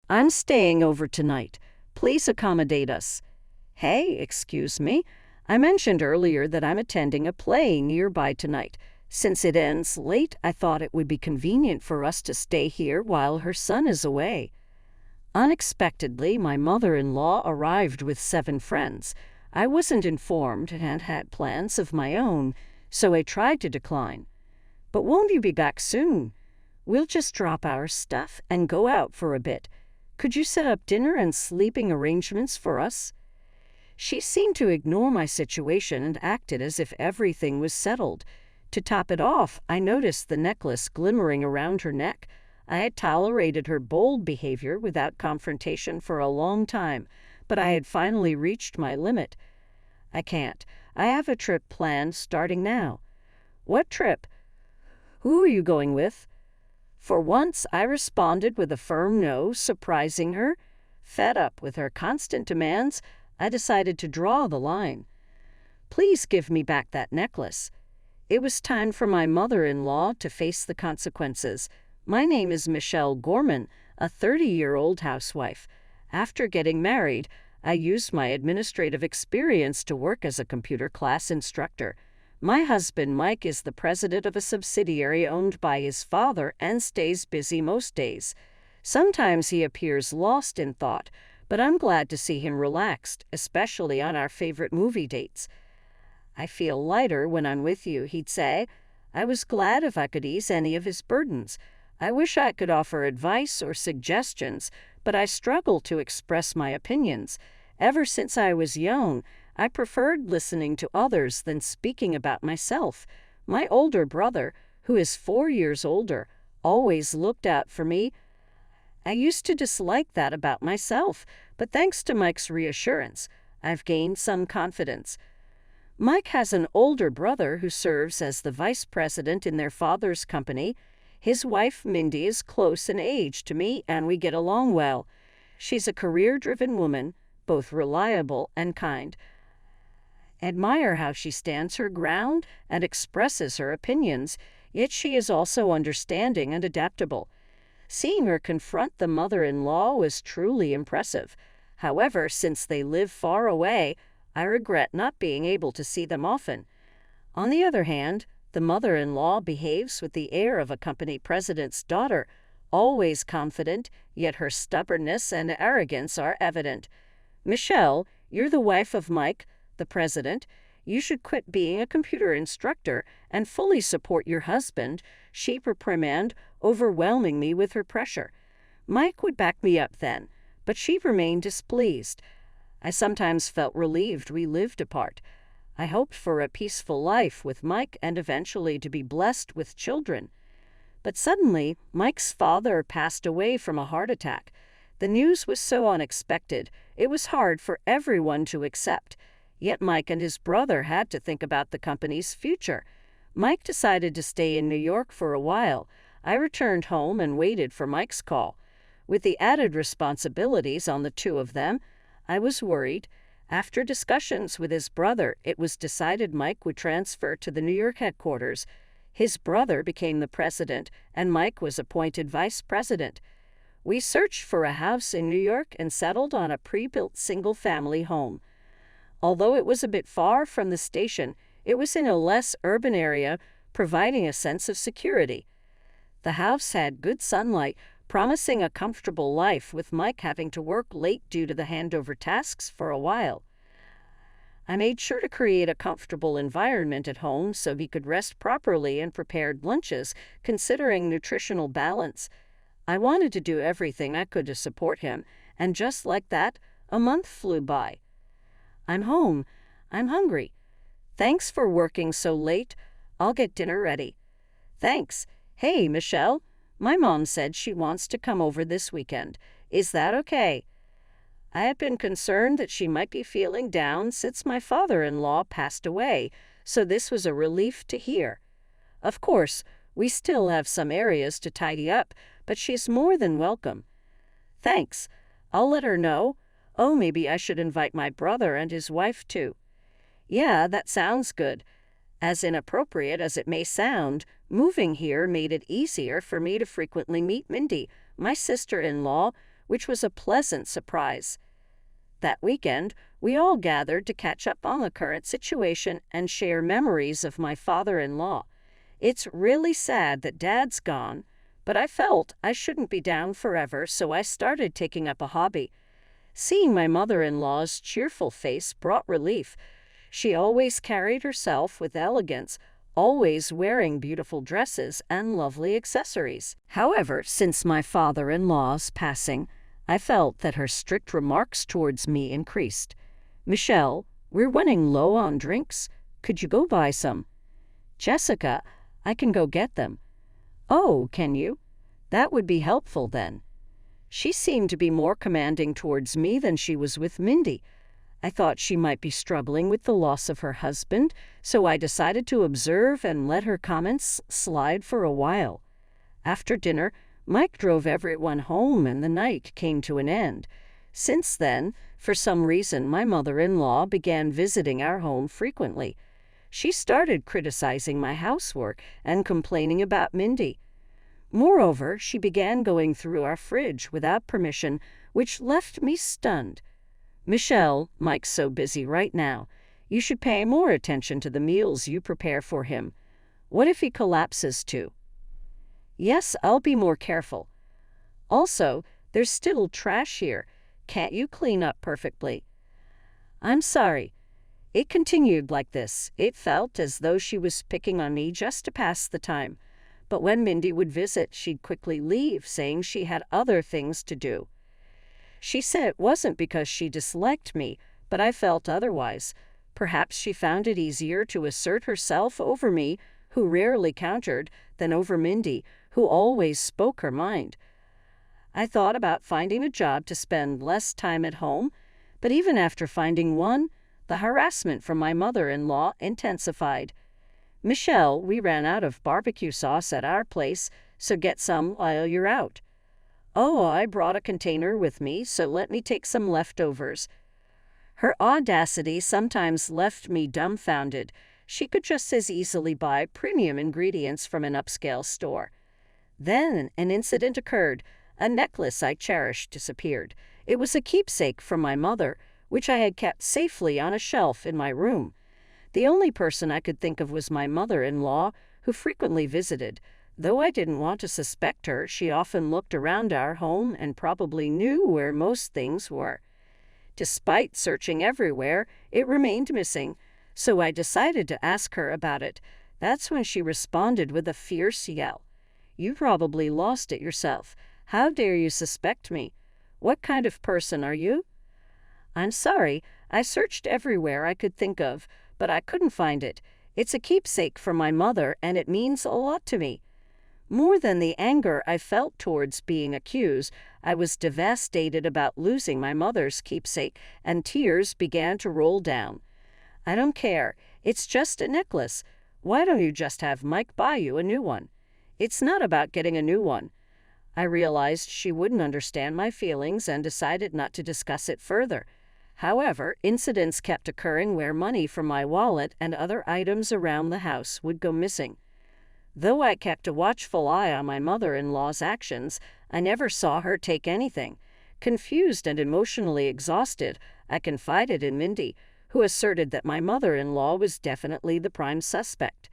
I'm staying over tonight. Please accommodate us. Hey, excuse me. I mentioned earlier that I'm attending a play nearby tonight. Since it ends late, I thought it would be convenient for us to stay here while her son is away. Unexpectedly, my mother-in-law arrived with 7 friends. I wasn't informed and had plans of my own, so I tried to decline. But won't you be back soon? We'll just drop our stuff and go out for a bit. Could you set up dinner and sleeping arrangements for us? She seemed to ignore my situation and acted as if everything was settled. To top it off, I noticed the necklace glimmering around her neck. I had tolerated her bold behavior without confrontation for a long time, but I had finally reached my limit. I can't. I have a trip planned starting now. What trip? Who are you going with? For once, I responded with a firm no, surprising her. Fed up with her constant demands, I decided to draw the line. Please give me back that necklace. It was time for my mother-in-law to face the consequences. My name is Michelle Gorman, a 30-year-old housewife. After getting married, I used my administrative experience to work as a computer class instructor. My husband, Mike, is the president of a subsidiary owned by his father and stays busy most days. Sometimes he appears lost in thought, but I'm glad to see him relaxed, especially on our favorite movie dates. I feel lighter when I'm with you, he'd say. I was glad if I could ease any of his burdens. I wish I could offer advice or suggestions, but I struggle to express my opinions. Ever since I was young, I preferred listening to others than speaking about myself. My older brother, who is 4 years older, always looked out for me. I used to dislike that about myself, but thanks to Mike's reassurance, I've gained some confidence. Mike has an older brother who serves as the vice president in their father's company. His wife, Mindy, is close in age to me, and we get along well. She's a career-driven woman, both reliable and kind. Admire how she stands her ground and expresses her opinions, yet she is also understanding and adaptable. Seeing her confront the mother-in-law was truly impressive. However, since they live far away, I regret not being able to see them often. On the other hand, the mother-in-law behaves with the air of a company president's daughter, always confident, yet her stubbornness and arrogance are evident. Michelle, you're the wife of Mike, the president. You should quit being a computer instructor and fully support your husband, she reprimanded, overwhelming me with her pressure. Mike would back me up then, but she remained displeased. I sometimes felt relieved we lived apart. I hoped for a peaceful life with Mike and eventually to be blessed with children. But suddenly, Mike's father passed away from a heart attack. The news was so unexpected, it was hard for everyone to accept. Yet Mike and his brother had to think about the company's future. Mike decided to stay in New York for a while. I returned home and waited for Mike's call. With the added responsibilities on the two of them, I was worried. After discussions with his brother, it was decided Mike would transfer to the New York headquarters. His brother became the president, and Mike was appointed vice president. We searched for a house in New York and settled on a pre-built single-family home. Although it was a bit far from the station, it was in a less urban area, providing a sense of security. The house had good sunlight, promising a comfortable life with Mike having to work late due to the handover tasks for a while. I made sure to create a comfortable environment at home so he could rest properly and prepared lunches, considering nutritional balance. I wanted to do everything I could to support him, and just like that, a month flew by. I'm home. I'm hungry. Thanks for working so late. I'll get dinner ready. Thanks. Hey, Michelle. My mom said she wants to come over this weekend. Is that okay? I had been concerned that she might be feeling down since my father-in-law passed away, so this was a relief to hear. Of course, we still have some areas to tidy up, but she's more than welcome. Thanks. I'll let her know. Oh, maybe I should invite my brother and his wife too. Yeah, that sounds good. As inappropriate as it may sound, moving here made it easier for me to frequently meet Mindy, my sister-in-law. which was a pleasant surprise. That weekend, we all gathered to catch up on the current situation and share memories of my father-in-law. It's really sad that Dad's gone, but I felt I shouldn't be down forever, so I started taking up a hobby. Seeing my mother-in-law's cheerful face brought relief. She always carried herself with elegance, always wearing beautiful dresses and lovely accessories. However, since my father-in-law's passing, I felt that her strict remarks towards me increased. "Michelle, we're running low on drinks. Could you go buy some?" "Jessica, I can go get them." "Oh, can you? That would be helpful then." She seemed to be more commanding towards me than she was with Mindy. I thought she might be struggling with the loss of her husband, so I decided to observe and let her comments slide for a while. After dinner, Mike drove everyone home and the night came to an end. Since then, for some reason, my mother-in-law began visiting our home frequently. She started criticizing my housework and complaining about Mindy. Moreover, she began going through our fridge without permission, which left me stunned. "Michelle, Mike's so busy right now. You should pay more attention to the meals you prepare for him. What if he collapses too?" "Yes, I'll be more careful. Also, there's still trash here. Can't you clean up perfectly?" "I'm sorry." It continued like this. It felt as though she was picking on me just to pass the time. But when Mindy would visit, she'd quickly leave, saying she had other things to do. She said it wasn't because she disliked me, but I felt otherwise. Perhaps she found it easier to assert herself over me, who rarely countered, than over Mindy, who always spoke her mind. I thought about finding a job to spend less time at home, but even after finding one, the harassment from my mother-in-law intensified. "Michelle, we ran out of barbecue sauce at our place, so get some while you're out." "Oh, I brought a container with me, so let me take some leftovers." Her audacity sometimes left me dumbfounded. She could just as easily buy premium ingredients from an upscale store. Then an incident occurred. A necklace I cherished disappeared. It was a keepsake from my mother, which I had kept safely on a shelf in my room. The only person I could think of was my mother-in-law, who frequently visited. Though I didn't want to suspect her, she often looked around our home and probably knew where most things were. Despite searching everywhere, it remained missing, so I decided to ask her about it. That's when she responded with a fierce yell. "You probably lost it yourself. How dare you suspect me? What kind of person are you?" "I'm sorry, I searched everywhere I could think of, but I couldn't find it. It's a keepsake from my mother, and it means a lot to me." More than the anger I felt towards being accused, I was devastated about losing my mother's keepsake, and tears began to roll down. "I don't care. It's just a necklace. Why don't you just have Mike buy you a new one?" "It's not about getting a new one." I realized she wouldn't understand my feelings and decided not to discuss it further. However, incidents kept occurring where money from my wallet and other items around the house would go missing. Though I kept a watchful eye on my mother-in-law's actions, I never saw her take anything. Confused and emotionally exhausted, I confided in Mindy, who asserted that my mother-in-law was definitely the prime suspect.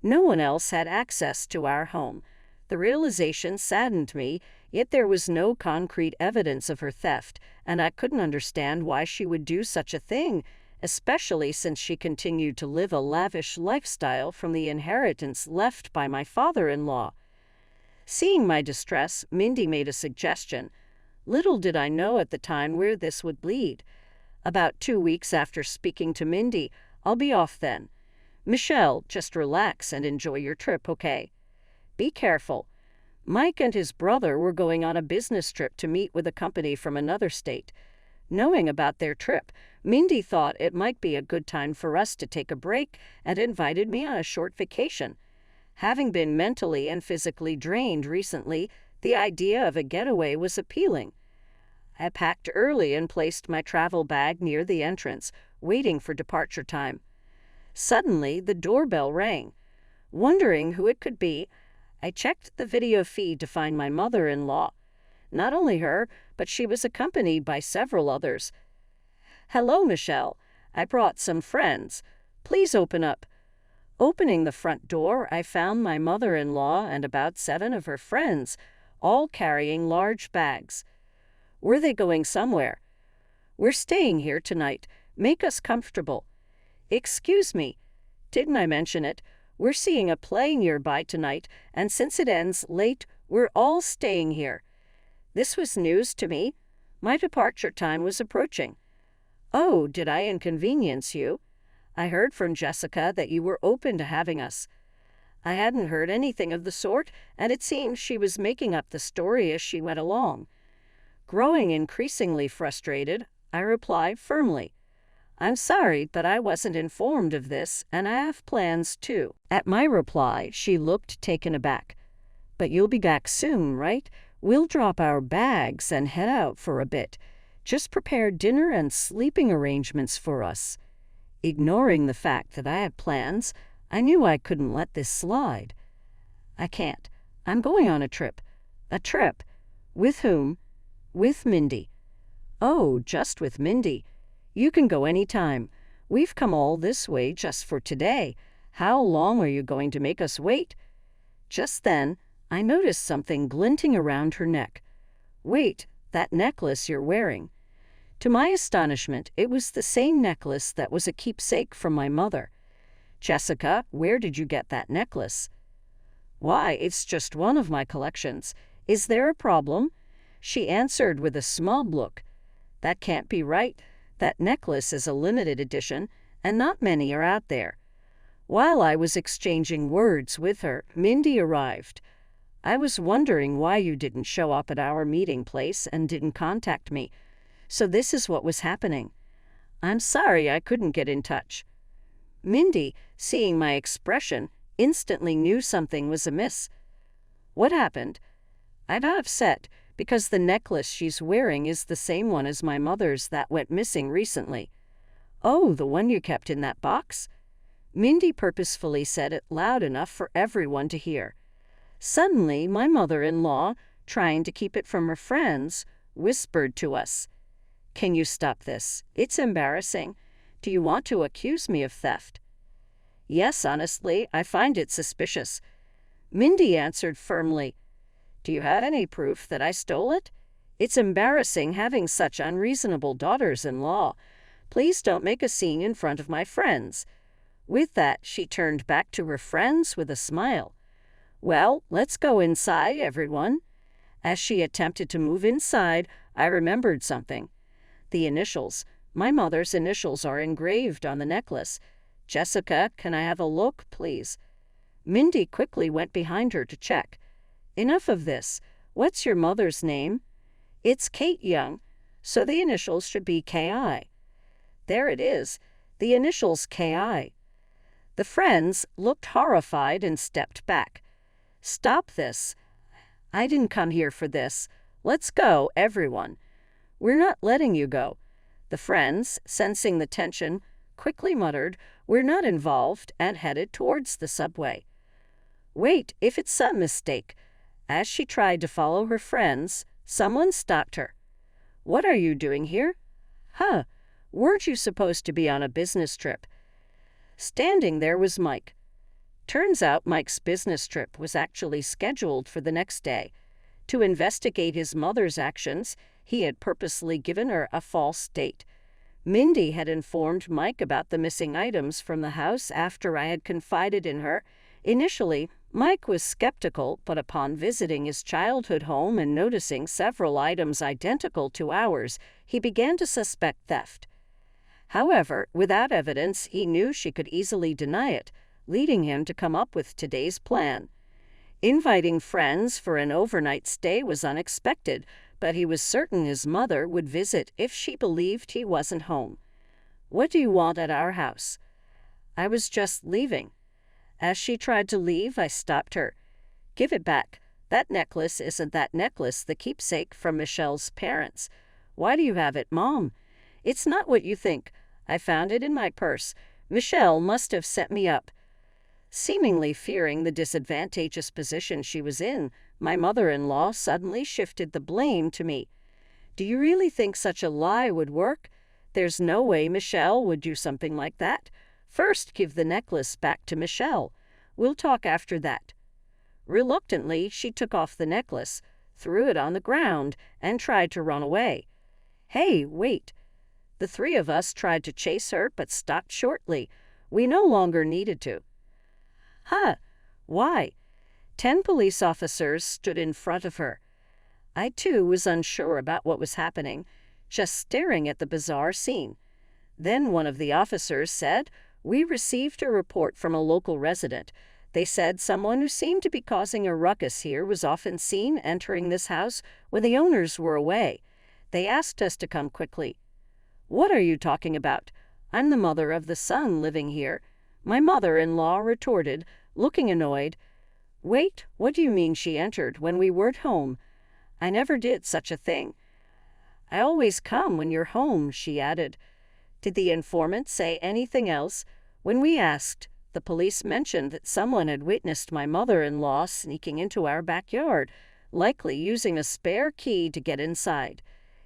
No one else had access to our home. The realization saddened me, yet there was no concrete evidence of her theft, and I couldn't understand why she would do such a thing, especially since she continued to live a lavish lifestyle from the inheritance left by my father-in-law. Seeing my distress, Mindy made a suggestion. Little did I know at the time where this would lead. About 2 weeks after speaking to Mindy, "I'll be off then. Michelle, just relax and enjoy your trip, okay? Be careful." Mike and his brother were going on a business trip to meet with a company from another state. Knowing about their trip, Mindy thought it might be a good time for us to take a break and invited me on a short vacation. Having been mentally and physically drained recently, the idea of a getaway was appealing. I packed early and placed my travel bag near the entrance, waiting for departure time. Suddenly, the doorbell rang. Wondering who it could be, I checked the video feed to find my mother-in-law. Not only her, but she was accompanied by several others. "Hello, Michelle. I brought some friends. Please open up." Opening the front door, I found my mother-in-law and about 7 of her friends, all carrying large bags. "Were they going somewhere?" "We're staying here tonight. Make us comfortable." "Excuse me. Didn't I mention it? We're seeing a play nearby tonight, and since it ends late, we're all staying here." This was news to me. My departure time was approaching. "Oh, did I inconvenience you? I heard from Jessica that you were open to having us." I hadn't heard anything of the sort, and it seemed she was making up the story as she went along. Growing increasingly frustrated, I replied firmly, "I'm sorry, but I wasn't informed of this, and I have plans too." At my reply, she looked taken aback. "But you'll be back soon, right? We'll drop our bags and head out for a bit. Just prepare dinner and sleeping arrangements for us." Ignoring the fact that I had plans, I knew I couldn't let this slide. "I can't. I'm going on a trip." "A trip? With whom?" "With Mindy." "Oh, just with Mindy. You can go any time. We've come all this way just for today. How long are you going to make us wait?" Just then, I noticed something glinting around her neck. "Wait, that necklace you're wearing." To my astonishment, it was the same necklace that was a keepsake from my mother. "Jessica, where did you get that necklace?" "Why, it's just one of my collections. Is there a problem?" She answered with a smug look. "That can't be right. That necklace is a limited edition, and not many are out there." While I was exchanging words with her, Mindy arrived. "I was wondering why you didn't show up at our meeting place and didn't contact me. So this is what was happening. I'm sorry I couldn't get in touch." Mindy, seeing my expression, instantly knew something was amiss. "What happened?" "I got upset because the necklace she's wearing is the same one as my mother's that went missing recently." "Oh, the one you kept in that box?" Mindy purposefully said it loud enough for everyone to hear. Suddenly, my mother-in-law, trying to keep it from her friends, whispered to us, "Can you stop this? It's embarrassing. Do you want to accuse me of theft?" "Yes, honestly, I find it suspicious." Mindy answered firmly, "Do you have any proof that I stole it? It's embarrassing having such unreasonable daughters-in-law. Please don't make a scene in front of my friends." With that, she turned back to her friends with a smile. "Well, let's go inside, everyone." As she attempted to move inside, I remembered something. The initials. My mother's initials are engraved on the necklace. "Jessica, can I have a look, please?" Mindy quickly went behind her to check. "Enough of this. What's your mother's name?" "It's Kate Young, so the initials should be K.I." "There it is. The initials K.I." The friends looked horrified and stepped back. "Stop this. I didn't come here for this. Let's go, everyone." "We're not letting you go." The friends, sensing the tension, quickly muttered, "We're not involved," and headed towards the subway. "Wait, if it's some mistake." As she tried to follow her friends, someone stopped her. "What are you doing here?" "Huh, weren't you supposed to be on a business trip?" Standing there was Mike. Turns out Mike's business trip was actually scheduled for the next day. To investigate his mother's actions, he had purposely given her a false date. Mindy had informed Mike about the missing items from the house after I had confided in her. Initially, Mike was skeptical, but upon visiting his childhood home and noticing several items identical to ours, he began to suspect theft. However, without evidence, he knew she could easily deny it, leading him to come up with today's plan. Inviting friends for an overnight stay was unexpected, but he was certain his mother would visit if she believed he wasn't home. "What do you want at our house?" "I was just leaving." As she tried to leave, I stopped her. "Give it back. That necklace isn't that necklace, the keepsake from Michelle's parents." "Why do you have it, Mom?" "It's not what you think. I found it in my purse. Michelle must have set me up." Seemingly fearing the disadvantageous position she was in, my mother-in-law suddenly shifted the blame to me. Do you really think such a lie would work? There's no way Michelle would do something like that. First, give the necklace back to Michelle. We'll talk after that." Reluctantly, she took off the necklace, threw it on the ground, and tried to run away. "Hey, wait." The three of us tried to chase her, but stopped shortly. We no longer needed to. "Huh? Why?" 10 police officers stood in front of her. I, too, was unsure about what was happening, just staring at the bizarre scene. Then one of the officers said, "We received a report from a local resident. They said someone who seemed to be causing a ruckus here was often seen entering this house when the owners were away. They asked us to come quickly." "What are you talking about? I'm the mother of the son living here," my mother-in-law retorted, looking annoyed. "Wait, what do you mean she entered when we weren't home? I never did such a thing." "I always come when you're home," she added. Did the informant say anything else? When we asked, the police mentioned that someone had witnessed my mother-in-law sneaking into our backyard, likely using a spare key to get inside.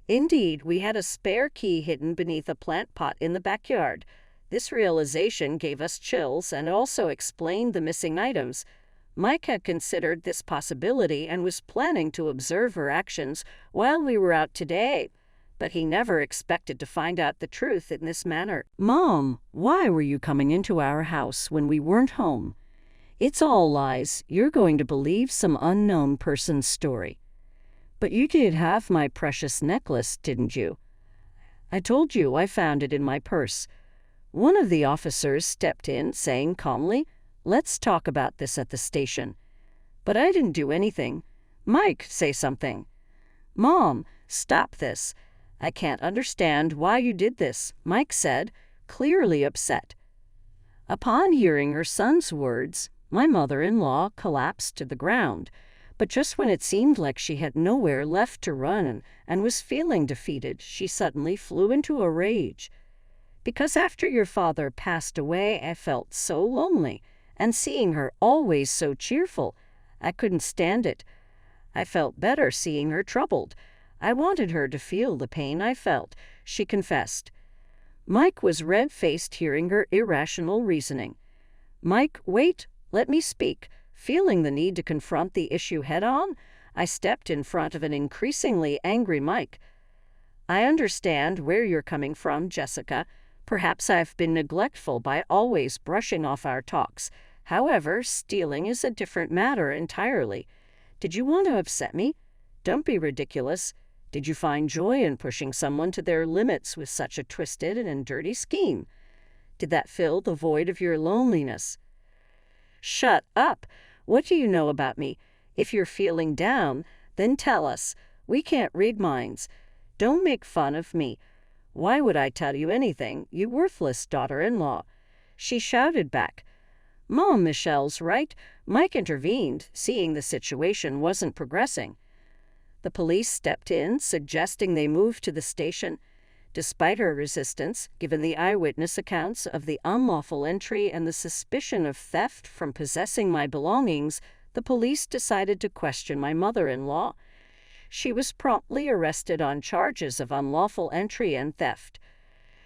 Indeed, we had a spare key hidden beneath a plant pot in the backyard. This realization gave us chills and also explained the missing items. Mike had considered this possibility and was planning to observe her actions while we were out today, but he never expected to find out the truth in this manner. "Mom, why were you coming into our house when we weren't home?" "It's all lies. You're going to believe some unknown person's story." "But you did have my precious necklace, didn't you?" "I told you I found it in my purse." One of the officers stepped in, saying calmly, "Let's talk about this at the station." "But I didn't do anything." "Mike, say something." "Mom, stop this. I can't understand why you did this," Mike said, clearly upset. Upon hearing her son's words, my mother-in-law collapsed to the ground. But just when it seemed like she had nowhere left to run and was feeling defeated, she suddenly flew into a rage. "Because after your father passed away, I felt so lonely, and seeing her always so cheerful, I couldn't stand it. I felt better seeing her troubled. I wanted her to feel the pain I felt," she confessed. Mike was red-faced hearing her irrational reasoning. "Mike, wait, let me speak." Feeling the need to confront the issue head-on, I stepped in front of an increasingly angry Mike. "I understand where you're coming from, Jessica. Perhaps I've been neglectful by always brushing off our talks. However, stealing is a different matter entirely. Did you want to upset me? Don't be ridiculous. Did you find joy in pushing someone to their limits with such a twisted and dirty scheme? Did that fill the void of your loneliness?" "Shut up. What do you know about me? If you're feeling down, then tell us. We can't read minds. Don't make fun of me. Why would I tell you anything, you worthless daughter-in-law?" she shouted back. "Mom, Michelle's right." Mike intervened, seeing the situation wasn't progressing. The police stepped in, suggesting they move to the station. Despite her resistance, given the eyewitness accounts of the unlawful entry and the suspicion of theft from possessing my belongings, the police decided to question my mother-in-law. She was promptly arrested on charges of unlawful entry and theft.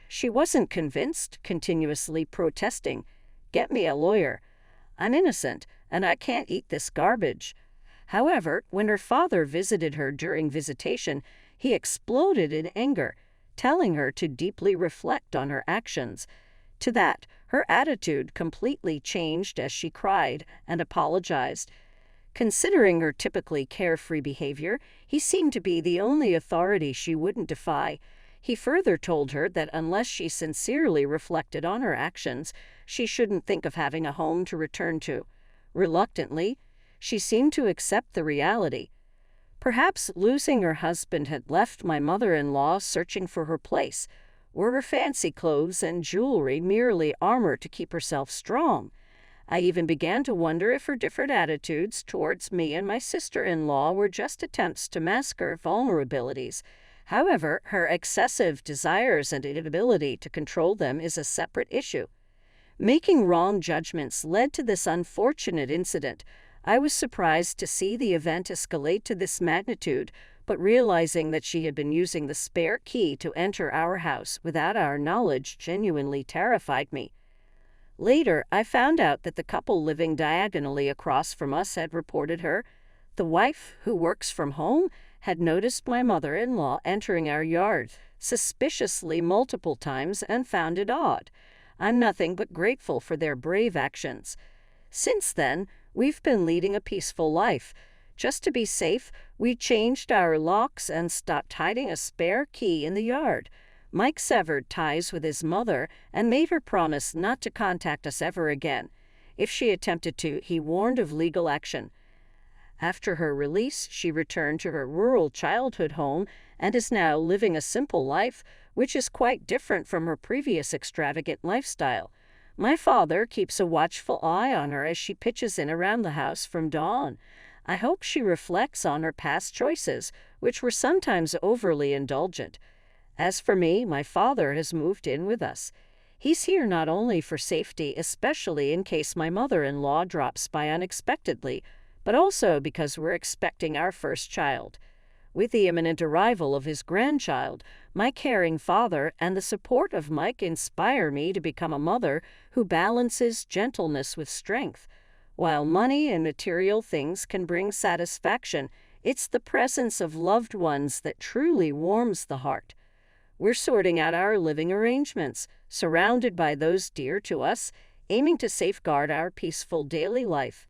She wasn't convinced, continuously protesting, "Get me a lawyer. I'm innocent, and I can't eat this garbage." However, when her father visited her during visitation, he exploded in anger, telling her to deeply reflect on her actions. To that, her attitude completely changed as she cried and apologized. Considering her typically carefree behavior, he seemed to be the only authority she wouldn't defy. He further told her that unless she sincerely reflected on her actions, she shouldn't think of having a home to return to. Reluctantly, she seemed to accept the reality. Perhaps losing her husband had left my mother-in-law searching for her place. Were her fancy clothes and jewelry merely armor to keep herself strong? I even began to wonder if her different attitudes towards me and my sister-in-law were just attempts to mask her vulnerabilities. However, her excessive desires and inability to control them is a separate issue. Making wrong judgments led to this unfortunate incident. I was surprised to see the event escalate to this magnitude, but realizing that she had been using the spare key to enter our house without our knowledge genuinely terrified me. Later, I found out that the couple living diagonally across from us had reported her. The wife, who works from home, had noticed my mother-in-law entering our yard suspiciously multiple times and found it odd. I'm nothing but grateful for their brave actions. Since then, we've been leading a peaceful life. Just to be safe, we changed our locks and stopped hiding a spare key in the yard. Mike severed ties with his mother and made her promise not to contact us ever again. If she attempted to, he warned of legal action. After her release, she returned to her rural childhood home and is now living a simple life, which is quite different from her previous extravagant lifestyle. My father keeps a watchful eye on her as she pitches in around the house from dawn. I hope she reflects on her past choices, which were sometimes overly indulgent. As for me, my father has moved in with us. He's here not only for safety, especially in case my mother-in-law drops by unexpectedly, but also because we're expecting our first child. With the imminent arrival of his grandchild, my caring father and the support of Mike inspire me to become a mother who balances gentleness with strength. While money and material things can bring satisfaction, it's the presence of loved ones that truly warms the heart. We're sorting out our living arrangements, surrounded by those dear to us, aiming to safeguard our peaceful daily life.